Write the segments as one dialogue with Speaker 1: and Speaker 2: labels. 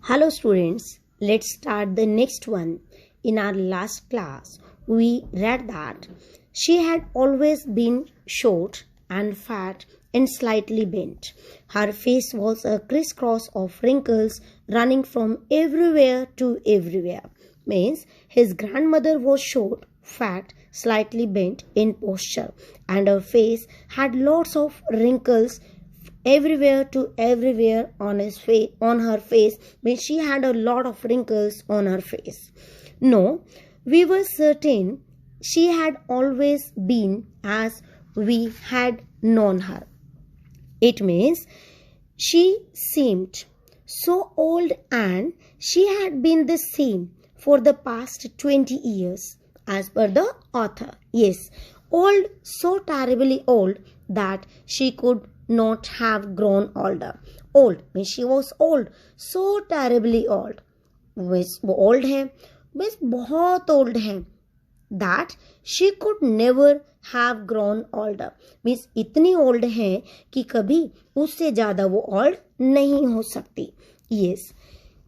Speaker 1: Hello students, let's start the next one. In our last class, we read that she had always been short and fat and slightly bent. Her face was a crisscross of wrinkles running from everywhere to everywhere. Means his grandmother was short, fat, slightly bent in posture, and her face had lots of wrinkles everywhere to everywhere on her face. Means she had a lot of wrinkles on her face. No, we were certain she had always been as we had known her. It means she seemed so old, and she had been the same for the past 20 years as per the author. Yes, old, so terribly old that she could not have grown older. Old means she was old, so terribly old. Means वो old है, means बहुत old है. That she could never have grown older. means इतनी old है कि कभी उससे ज़्यादा वो old नहीं हो सकती. Yes,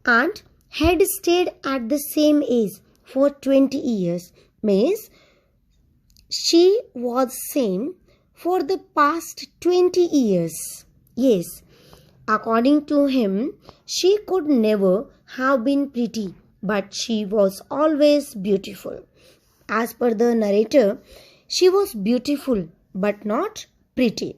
Speaker 1: and had stayed at the same age for 20 years. means she was same for the past 20 years. Yes, according to him, she could never have been pretty, but she was always beautiful. As per the narrator, she was beautiful but not pretty.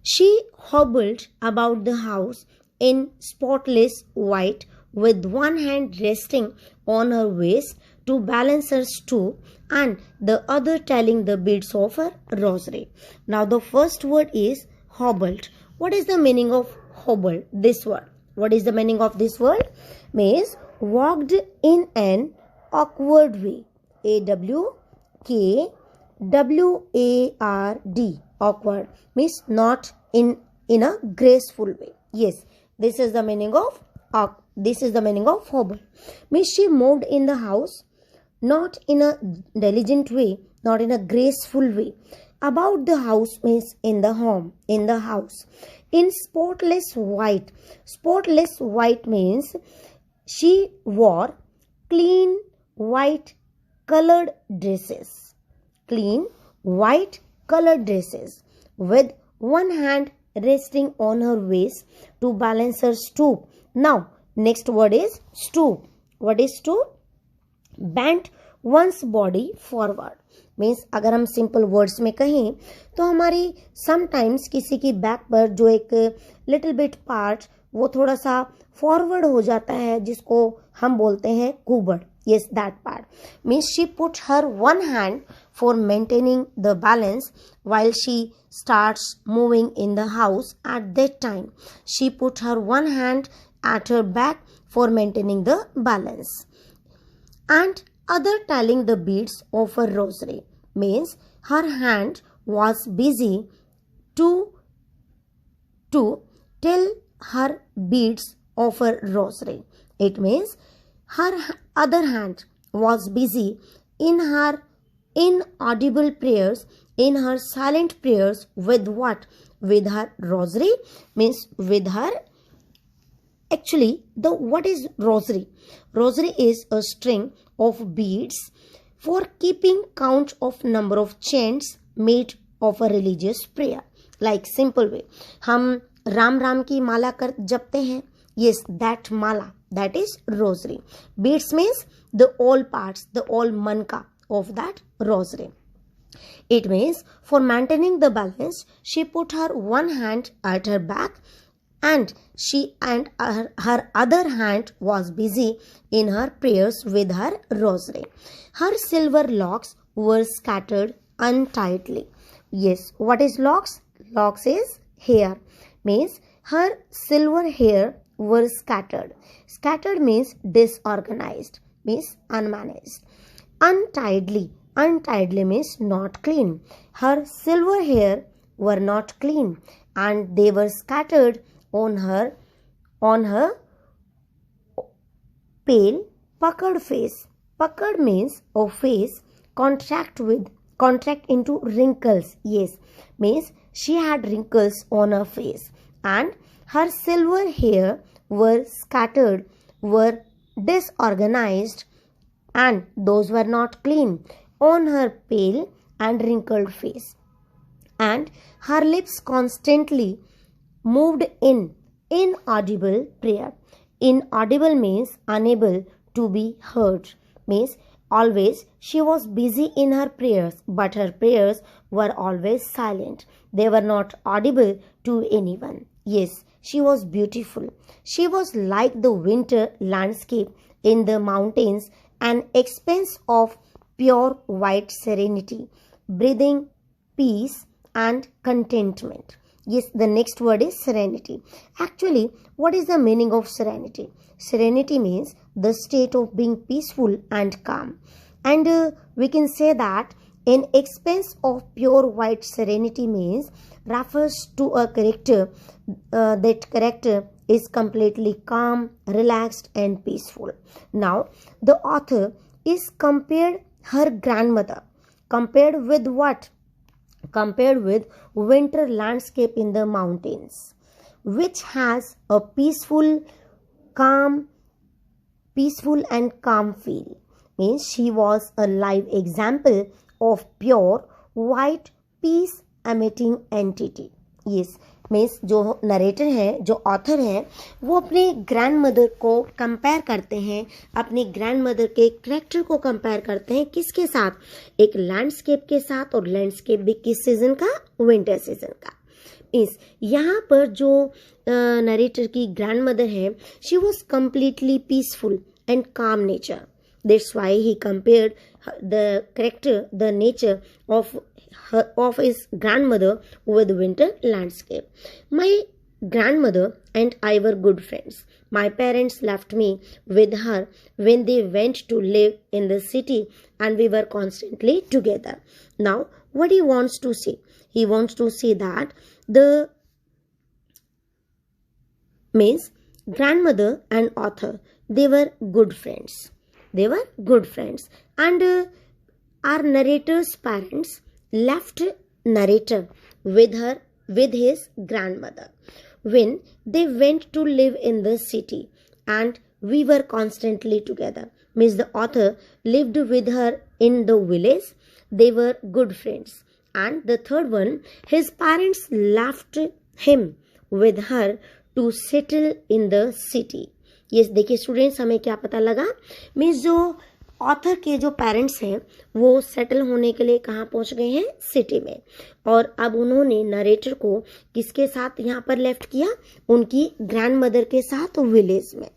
Speaker 1: She hobbled about the house in spotless white, with one hand resting on her waist to balance her stoop and the other telling the beads of her rosary. Now the first word is hobbled. What is the meaning of hobbled? This word. What is the meaning of this word? Means walked in an awkward way. A-W-K-W-A-R-D. Awkward means not in a graceful way. Yes, this is the meaning of hobble. Means she moved in the house not in a diligent way, not in a graceful way. About the house means in the home, in the house. In spotless white. Spotless white means she wore clean white colored dresses. Clean white colored dresses with one hand resting on her waist to balance her stoop. Now, next word is stoop. What is stoop? Bent one's body forward. Means अगर हम simple words में कहें तो हमारी sometimes किसी की back पर जो एक लिटिल बिट पार्ट वो थोड़ा सा फॉरवर्ड हो जाता है, जिसको हम बोलते हैं कुबड़. Yes, that part. Means she put her one hand for maintaining the balance while she starts moving in the house. At that time, she put her one hand at her back for maintaining the balance, and other telling the beads of her rosary. Means her hand was busy to tell her beads of her rosary. It means her other hand was busy in her inaudible prayers, in her silent prayers. With what? With her rosary. Means with her. Actually, what is rosary? Rosary is a string of beads for keeping count of number of chants made of a religious prayer. Like simple way, हम राम राम की माला कर जपते हैं. Yes, that mala, that is rosary. Beads means the all parts, the all manka of that rosary. It means for maintaining the balance, she put her one hand at her back, and her other hand was busy in her prayers with her rosary. Her silver locks were scattered untidily. Yes, what is locks? Locks is hair. Means her silver hair were scattered. Scattered means disorganized, means unmanaged. Untidily. Untidily means not clean. Her silver hair were not clean, and they were scattered on her pale, puckered face. Puckered means a face contract into wrinkles. Yes, means she had wrinkles on her face, and Her silver hair were scattered, were disorganized, and those were not clean on her pale and wrinkled face. And her lips constantly moved in inaudible prayer. Inaudible means unable to be heard, means always she was busy in her prayers, but her prayers were always silent. They were not audible to anyone. Yes, she was beautiful. She was like the winter landscape in the mountains, an expanse of pure white serenity, breathing peace and contentment. Yes, the next word is serenity. Actually, what is the meaning of serenity? Serenity means the state of being peaceful and calm. And we can say that an expanse of pure white serenity means refers to a character. That character is completely calm, relaxed and peaceful. Now, the author is compared her grandmother. Compared with what? Compared with winter landscape in the mountains, which has a peaceful and calm feel. Means she was a live example of pure white peace emitting entity. Yes, means जो narrator है, जो author है, वो अपने grand mother को compare करते हैं, अपनी ग्रैंड मदर के करेक्टर को कंपेयर करते हैं किसके साथ? एक लैंडस्केप के साथ। और लैंडस्केप भी किस सीजन का? विंटर सीजन का। इस यहाँ पर जो नरेटर की ग्रैंड मदर है, she was completely peaceful and काम nature. That's why he compared the character, the nature of his grandmother with winter landscape. My grandmother and I were good friends. My parents left me with her when they went to live in the city, and we were constantly together. Now, what he wants to say? He wants to say that the means grandmother and author, they were good friends. They were good friends. And our narrator's parents left narrator with his grandmother when they went to live in the city, and we were constantly together. Means the author lived with her in the village. They were good friends. And the third one, his parents left him with her to settle in the city. ये देखिए students, हमें क्या पता लगा? Means जो author के जो parents हैं वो सेटल होने के लिए कहाँ पहुंच गए हैं? सिटी में. और अब उन्होंने नरेटर को किसके साथ यहाँ पर लेफ्ट किया? उनकी ग्रैंड मदर के साथ विलेज में.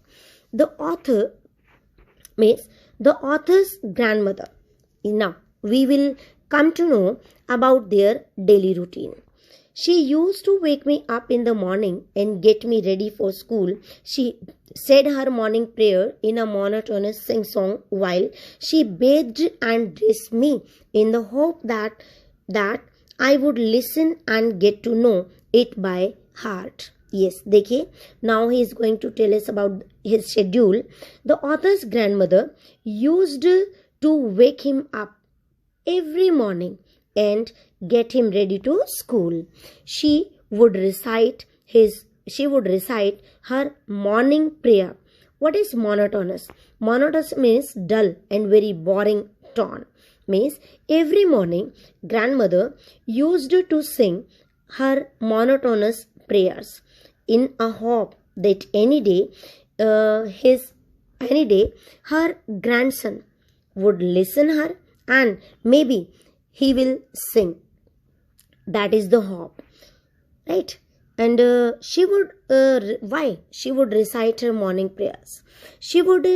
Speaker 1: The author means the author's grandmother. Now we will come to know about their daily routine. She used to wake me up in the morning and get me ready for school. She said her morning prayer in a monotonous sing-song while she bathed and dressed me in the hope that I would listen and get to know it by heart. Yes, देखिए, now he is going to tell us about his schedule. The author's grandmother used to wake him up every morning and get him ready to school. She would recite her morning prayer. What is monotonous? Monotonous means dull and very boring tone. Means every morning grandmother used to sing her monotonous prayers in a hope that any day her grandson would listen her and maybe he will sing. That is the hope, right? And she would recite her morning prayers. She would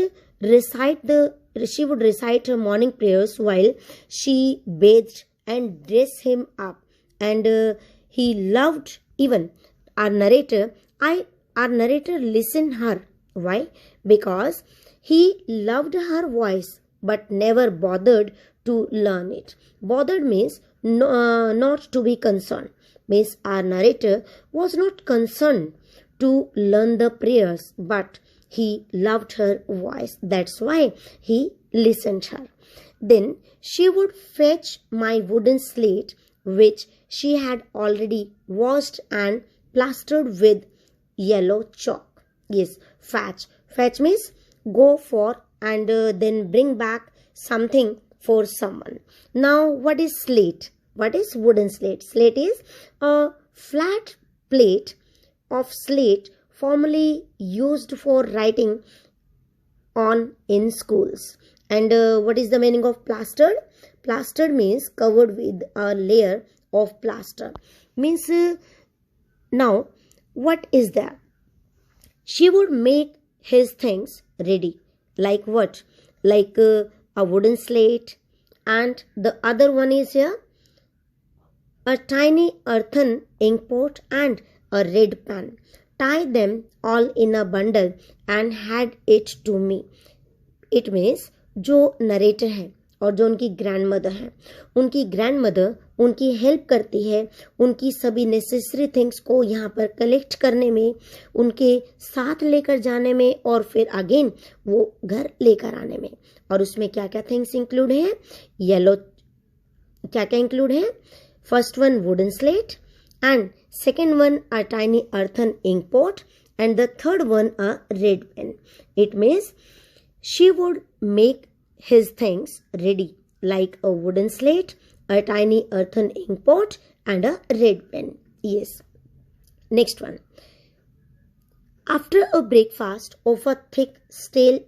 Speaker 1: recite her morning prayers while she bathed and dressed him up. And he loved even our narrator. Our narrator listened her. Why? Because he loved her voice but never bothered to learn it. Bothered means not to be concerned. Means our narrator was not concerned to learn the prayers, but he loved her voice. That's why he listened her. Then she would fetch my wooden slate, which she had already washed and plastered with yellow chalk. Yes, fetch. Fetch means go for and then bring back something for someone. Now, what is slate? What is wooden slate? Slate is a flat plate of slate formerly used for writing on in schools. And what is the meaning of plastered? Plastered means covered with a layer of plaster. Means now what is that? She would make his things ready. Like what? Like a wooden slate. And the other one is here a tiny earthen ink pot and a red pen. Tie them all in a bundle and hand it to me. It means जो narrator है और जो उनकी grandmother है, उनकी grandmother उनकी help करती है उनकी सभी नेसेसरी थिंग्स को यहाँ पर कलेक्ट करने में, उनके साथ लेकर जाने में और फिर अगेन वो घर लेकर आने में. और उसमें क्या क्या थिंग्स इंक्लूड है? येलो क्या क्या इंक्लूड है? First one wooden slate and second one a tiny earthen ink pot and the third one a red pen. It means she would make his things ready like a wooden slate, a tiny earthen ink pot and a red pen. Yes. Next one. After a breakfast of a thick stale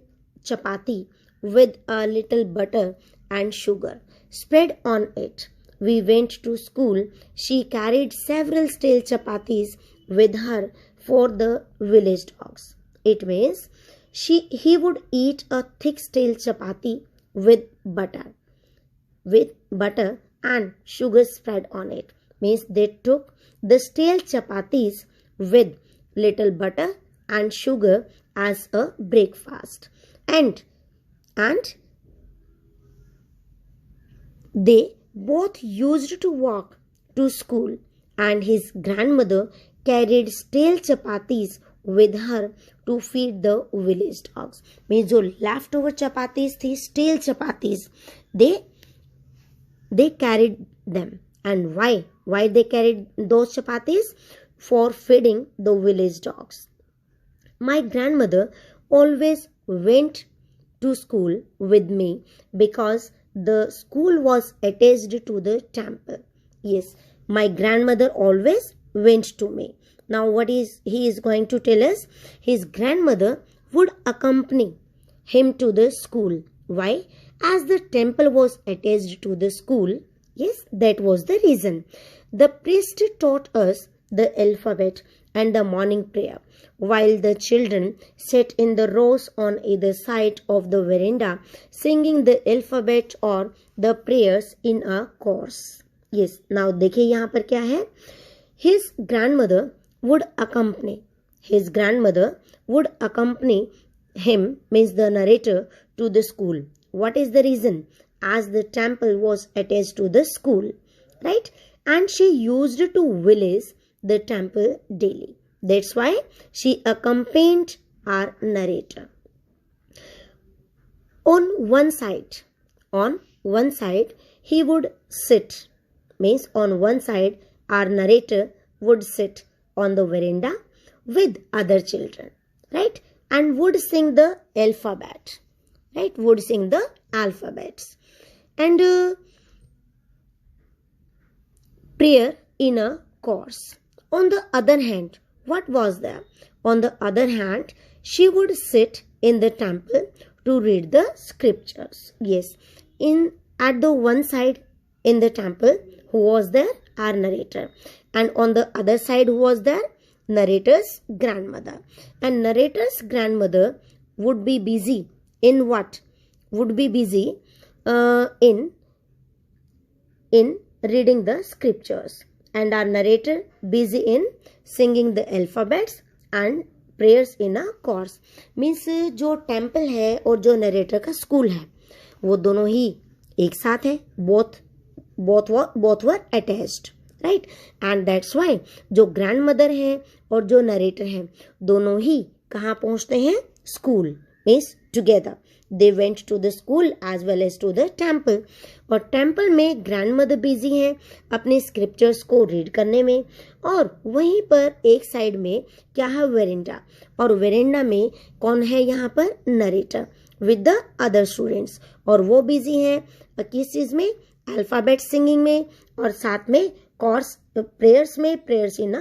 Speaker 1: chapati with a little butter and sugar spread on it, we went to school. She carried several stale chapatis with her for the village dogs. It means he would eat a thick stale chapati with butter and sugar spread on it. Means they took the stale chapatis with little butter and sugar as a breakfast, and they both used to walk to school, and his grandmother carried stale chapatis with her to feed the village dogs. में जो leftover chapatis थी, stale chapatis, they carried them. And why they carried those chapatis? For feeding the village dogs. My grandmother always went to school with me because the school was attached to the temple. Yes, my grandmother always went to me. Now what is he is going to tell us? His grandmother would accompany him to the school. Why? As the temple was attached to the school. Yes, that was the reason. The priest taught us the alphabet and the morning prayer, while the children sat in the rows on either side of the veranda singing the alphabet or the prayers in a chorus. Yes, now देखिए यहाँ पर क्या है? His grandmother would accompany him, means the narrator, to the school. What is the reason? As the temple was attached to the school, right? And she used to village the temple daily. That's why she accompanied our narrator. On one side he would sit, means on one side our narrator would sit on the veranda with other children, right? And would sing the alphabet, right? Would sing the alphabets and prayer in a chorus. On the other hand, what was there? On the other hand, she would sit in the temple to read the scriptures. Yes, at the one side in the temple, who was there? Our narrator. And on the other side, who was there? Narrator's grandmother. And narrator's grandmother would be busy in what? Would be busy in reading the scriptures. And our narrator busy in singing the alphabets and prayers in a chorus. Means जो temple है और जो narrator का school है, वो दोनों ही एक साथ है. Both were attached, right? And that's why जो grandmother है और जो narrator है, दोनों ही कहाँ पहुँचते हैं? School. Means together. They went to the school as well as to the temple. और टेम्पल में ग्रैंड मदर बिजी हैं अपने स्क्रिप्चर्स को रीड करने में, और वहीं पर एक साइड में क्या है, वेरेंडा। और वेरेंडा में कौन है यहाँ पर, narrator with the other students. और वो बिजी हैं किस चीज में, अल्फाबेट सिंगिंग में, और साथ में कोर्स प्रेयर्स में, प्रेयर्स इन अ